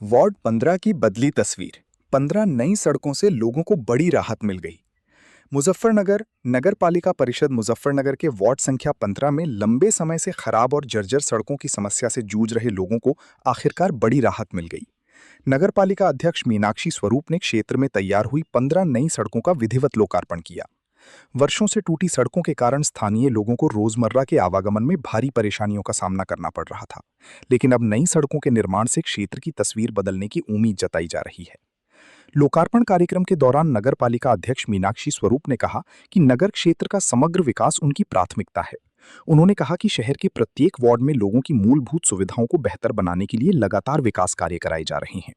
Ward 15 की बदली तस्वीर। 15 नई सड़कों से लोगों को बड़ी राहत मिल गई। मुजफ्फरनगर नगर पालिका परिषद मुजफ्फरनगर के वार्ड संख्या 15 में लंबे समय से खराब और जर्जर सड़कों की समस्या से जूझ रहे लोगों को आखिरकार बड़ी राहत मिल गई। नगर पालिका अध्यक्ष मीनाक्षी स्वरूप ने क्षेत्र में तैयार हुई 15 नई सड़कों का विधिवत लोकार्पण किया। वर्षों से टूटी सड़कों के कारण स्थानीय लोगों को रोजमर्रा के आवागमन में भारी परेशानियों का सामना करना पड़ रहा था, लेकिन अब नई सड़कों के निर्माण से क्षेत्र की तस्वीर बदलने की उम्मीद जताई जा रही है। लोकार्पण कार्यक्रम के दौरान नगर पालिका अध्यक्ष मीनाक्षी स्वरूप ने कहा कि नगर क्षेत्र का समग्र विकास उनकी प्राथमिकता है। उन्होंने कहा कि शहर के प्रत्येक वार्ड में लोगों की मूलभूत सुविधाओं को बेहतर बनाने के लिए लगातार विकास कार्य कराए जा रहे हैं।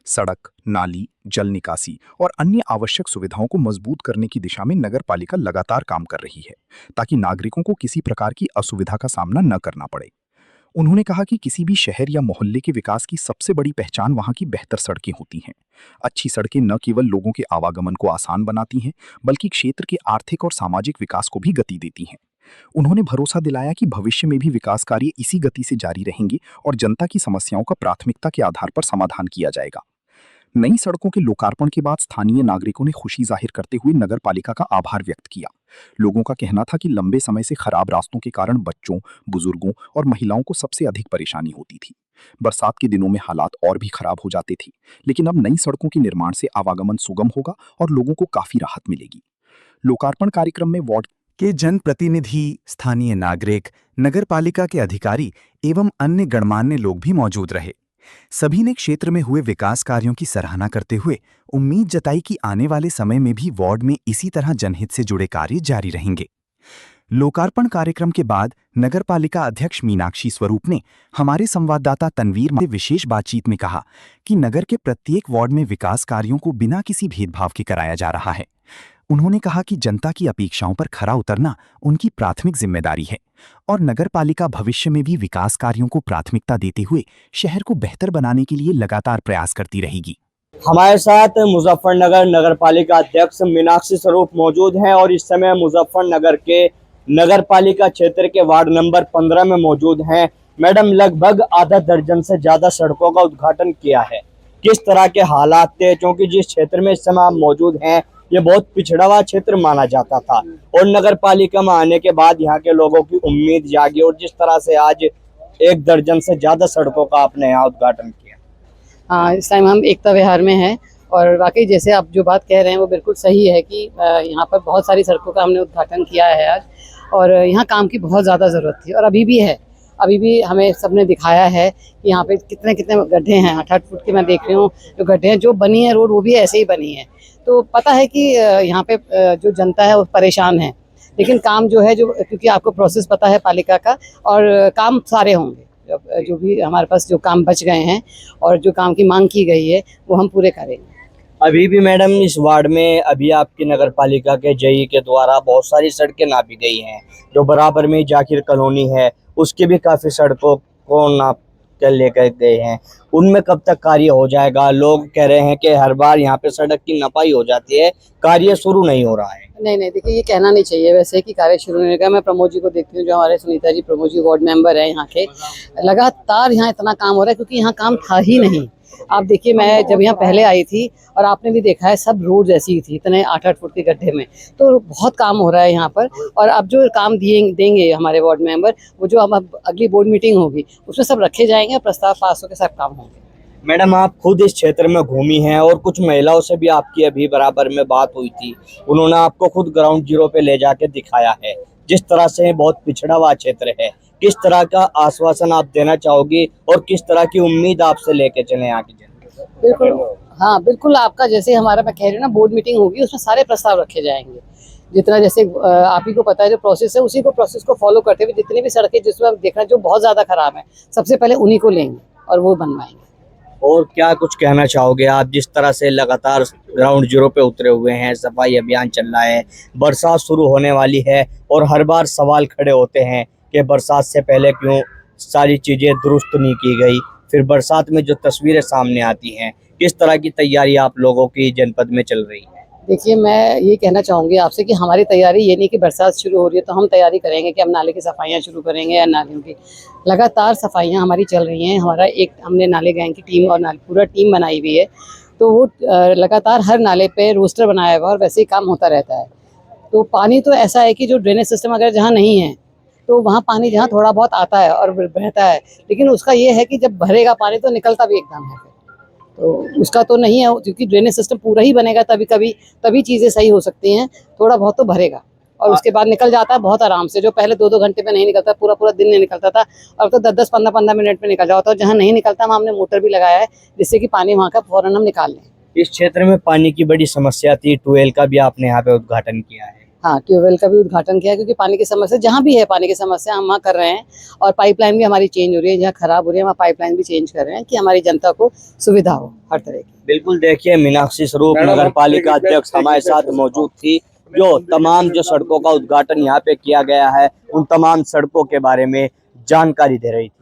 सड़क, नाली, जल निकासी और अन्य आवश्यक सुविधाओं को मजबूत करने की दिशा में नगर पालिका लगातार काम कर रही है, ताकि नागरिकों को किसी प्रकार की असुविधा का सामना न करना पड़े। उन्होंने कहा कि किसी भी शहर या मोहल्ले के विकास की सबसे बड़ी पहचान वहां की बेहतर सड़कें होती हैं। अच्छी सड़कें न केवल लोगों के आवागमन को आसान बनाती हैं, बल्कि क्षेत्र के आर्थिक और सामाजिक विकास को भी गति देती हैं। उन्होंने भरोसा दिलाया कि भविष्य में भी विकास कार्य इसी गति से जारी रहेंगे और जनता की समस्याओं का प्राथमिकता के आधार पर समाधान किया जाएगा। नई सड़कों के लोकार्पण के बाद स्थानीय नागरिकों ने खुशी जाहिर करते हुए नगर पालिका का आभार व्यक्त किया। लोगों का कहना था कि लंबे समय से खराब रास्तों के कारण बच्चों, बुजुर्गों और महिलाओं को सबसे अधिक परेशानी होती थी। बरसात के दिनों में हालात और भी खराब हो जाते थे, लेकिन अब नई सड़कों के निर्माण से आवागमन सुगम होगा और लोगों को काफी राहत मिलेगी। लोकार्पण कार्यक्रम में वार्ड के जनप्रतिनिधि, स्थानीय नागरिक, नगर पालिका के अधिकारी एवं अन्य गणमान्य लोग भी मौजूद रहे। सभी ने क्षेत्र में हुए विकास कार्यों की सराहना करते हुए उम्मीद जताई कि आने वाले समय में भी वार्ड में इसी तरह जनहित से जुड़े कार्य जारी रहेंगे। लोकार्पण कार्यक्रम के बाद नगर पालिका अध्यक्ष मीनाक्षी स्वरूप ने हमारे संवाददाता तनवीर से विशेष बातचीत में कहा कि नगर के प्रत्येक वार्ड में विकास कार्यों को बिना किसी भेदभाव के कराया जा रहा है। उन्होंने कहा कि जनता की अपेक्षाओं पर खरा उतरना उनकी प्राथमिक जिम्मेदारी है और नगर पालिका भविष्य में भी विकास कार्यों को प्राथमिकता देते हुए शहर को बेहतर बनाने के लिए लगातार प्रयास करती रहेगी। हमारे साथ मुजफ्फरनगर नगर पालिका अध्यक्ष मीनाक्षी स्वरूप मौजूद हैं और इस समय मुजफ्फरनगर के नगर पालिका क्षेत्र के वार्ड नंबर 15 में मौजूद हैं। मैडम, लगभग आधा दर्जन से ज्यादा सड़कों का उद्घाटन किया है। किस तरह के हालात थे, क्योंकि जिस क्षेत्र में इस समय आप मौजूद हैं ये बहुत पिछड़ा हुआ क्षेत्र माना जाता था और नगर पालिका में आने के बाद यहाँ के लोगों की उम्मीद जागी और जिस तरह से आज 1 दर्जन से ज्यादा सड़कों का आपने यहाँ उद्घाटन किया। हाँ, इस टाइम हम एकता विहार में हैं और वाकई जैसे आप जो बात कह रहे हैं वो बिल्कुल सही है कि यहाँ पर बहुत सारी सड़कों का हमने उद्घाटन किया है आज और यहाँ काम की बहुत ज़्यादा ज़रूरत थी और अभी भी है। अभी भी हमें सबने दिखाया है कि यहाँ पे कितने कितने गड्ढे हैं। 8-8 फुट के मैं देख रही हूँ जो गड्ढे हैं, जो बनी है रोड वो भी ऐसे ही बनी है। तो पता है कि यहाँ पे जो जनता है वो परेशान है, लेकिन काम जो है, जो क्योंकि आपको प्रोसेस पता है पालिका का, और काम सारे होंगे। जो भी हमारे पास जो काम बच गए हैं और जो काम की मांग की गई है वो हम पूरे करेंगे। अभी भी मैडम इस वार्ड में अभी आपकी नगर पालिका के जेई के द्वारा बहुत सारी सड़कें नापी गई हैं। जो बराबर में जाकिर कॉलोनी है उसकी भी काफ़ी सड़कों को नाप कर लेकर गए हैं। उनमें कब तक कार्य हो जाएगा? लोग कह रहे हैं कि हर बार यहाँ पे सड़क की नपाई हो जाती है, कार्य शुरू नहीं हो रहा है। नहीं, देखिए ये कहना नहीं चाहिए वैसे कि कार्य शुरू नहीं होगा। मैं प्रमोद जी को देखती हूँ, जो हमारे सुनीता जी प्रमोद जी वार्ड मेंबर हैं यहाँ के, लगातार यहाँ इतना काम हो रहा है क्योंकि यहाँ काम था ही नहीं। आप देखिए, मैं जब यहाँ पहले आई थी और आपने भी देखा है सब रोड ऐसी ही थी, इतने 8-8 फुट के गड्ढे में। तो बहुत काम हो रहा है यहाँ पर और अब जो काम देंगे हमारे वार्ड मेंबर, वो जो अब अगली बोर्ड मीटिंग होगी उसमें सब रखे जाएंगे, प्रस्ताव पास होकर सब काम होंगे। मैडम, आप खुद इस क्षेत्र में घूमी हैं और कुछ महिलाओं से भी आपकी अभी बराबर में बात हुई थी। उन्होंने आपको खुद ग्राउंड जीरो पे ले जाके दिखाया है। जिस तरह से बहुत पिछड़ा हुआ क्षेत्र है, किस तरह का आश्वासन आप देना चाहोगी और किस तरह की उम्मीद आपसे लेके चले यहाँ की जनता? बिल्कुल, हाँ बिल्कुल, आपका जैसे हमारा, मैं कह रही हूँ ना, बोर्ड मीटिंग होगी उसमें सारे प्रस्ताव रखे जाएंगे। जितना जैसे आप ही को पता है जो प्रोसेस है, उसी को प्रोसेस को फॉलो करते हुए जितनी भी सड़कें जिसमें आप देखना जो बहुत ज़्यादा खराब है, सबसे पहले उन्हीं को लेंगे और वो बनवाएंगे। और क्या कुछ कहना चाहोगे आप, जिस तरह से लगातार ग्राउंड जीरो पे उतरे हुए हैं, सफाई अभियान चल रहा है, बरसात शुरू होने वाली है और हर बार सवाल खड़े होते हैं कि बरसात से पहले क्यों सारी चीज़ें दुरुस्त नहीं की गई, फिर बरसात में जो तस्वीरें सामने आती हैं, किस तरह की तैयारी आप लोगों की जनपद में चल रही है? देखिए, मैं ये कहना चाहूँगी आपसे कि हमारी तैयारी ये नहीं कि बरसात शुरू हो रही है तो हम तैयारी करेंगे कि हम नाले की सफाइयाँ शुरू करेंगे या नालियों की। लगातार सफाइयाँ हमारी चल रही हैं। हमारा एक हमने नाले गैंग की टीम और पूरा टीम बनाई हुई है। तो वो लगातार हर नाले पे रोस्टर बनाया हुआ है और वैसे ही काम होता रहता है। तो पानी तो ऐसा है कि जो ड्रेनेज सिस्टम अगर जहाँ नहीं है, तो वहाँ पानी जहाँ थोड़ा बहुत आता है और बहता है, लेकिन उसका ये है कि जब भरेगा पानी तो निकलता भी एकदम है। तो उसका तो नहीं है, क्योंकि ड्रेनेज सिस्टम पूरा ही बनेगा तभी चीज़ें सही हो सकती हैं। थोड़ा बहुत तो भरेगा और उसके बाद निकल जाता है बहुत आराम से। जो पहले 2-2 घंटे में नहीं निकलता, पूरा दिन नहीं निकलता था, अब तो 10-10, 15-15 मिनट में निकल जाता है। और जहाँ नहीं निकलता वहाँ हमने मोटर भी लगाया है, जिससे कि पानी वहाँ का फ़ौरन हम निकाल लें। इस क्षेत्र में पानी की बड़ी समस्या थी, ट्यूबवेल का भी आपने यहाँ पे उद्घाटन किया है। हाँ, ट्यूबवेल का भी उद्घाटन किया है, क्योंकि पानी की समस्या जहाँ भी है, पानी की समस्या हम वहाँ कर रहे हैं। और पाइपलाइन भी हमारी चेंज हो रही है, जहाँ खराब हो रही है वहाँ पाइपलाइन भी चेंज कर रहे हैं कि हमारी जनता को सुविधा हो हर तरह की। बिल्कुल, देखिए मीनाक्षी स्वरूप नगर पालिका अध्यक्ष हमारे साथ मौजूद थी, जो तमाम जो सड़कों का उद्घाटन यहाँ पे किया गया है उन तमाम सड़कों के बारे में जानकारी दे रही थी।